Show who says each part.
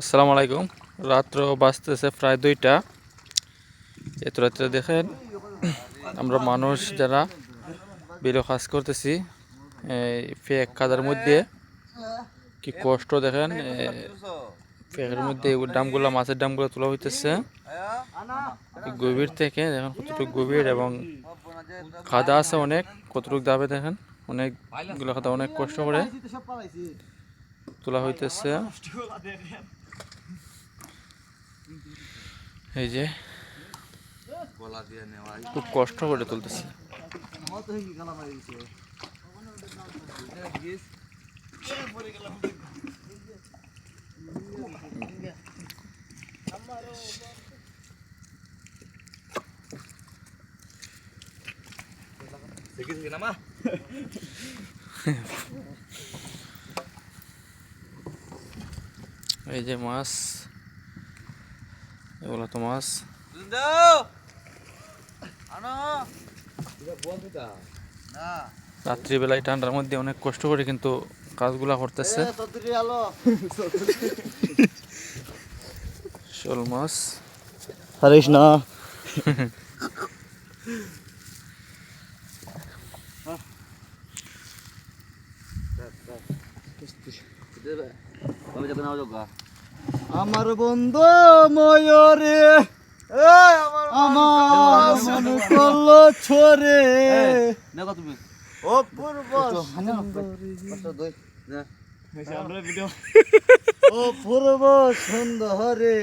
Speaker 1: আসসালামু আলাইকুম। রাত্র বাজতেছে প্রায় 2টা। এত রাত্রে দেখেন আমরা মানুষ যারা বিলে কাজ করতেছি, এই ফেক কাদার মধ্যে কি কষ্ট দেখেন। ফেকের মধ্যে ডামগুলা, মাছের ডামগুলো তোলা হইতেছে গভীর থেকে। দেখেন কতটুকু গভীর এবং কাদা আছে অনেক, কতটুকু দাবে দেখেন। অনেকগুলো কাদা, অনেক কষ্ট করে তোলা হইতেছে। এই যে খুব কষ্ট করে তুলতেছে। এই যে মাছ, এগুলো তো মাছ। রাত্রিবেলায় ঠান্ডার মধ্যে অনেক কষ্ট করে কিন্তু কাজগুলা করতেছে। শোল মাছ
Speaker 2: হারিস না। আমার বন্ধু ময়ূরে আমার মনে করলো ছরে অপূর্ব সুন্দরী অপূর্ব সুন্দরে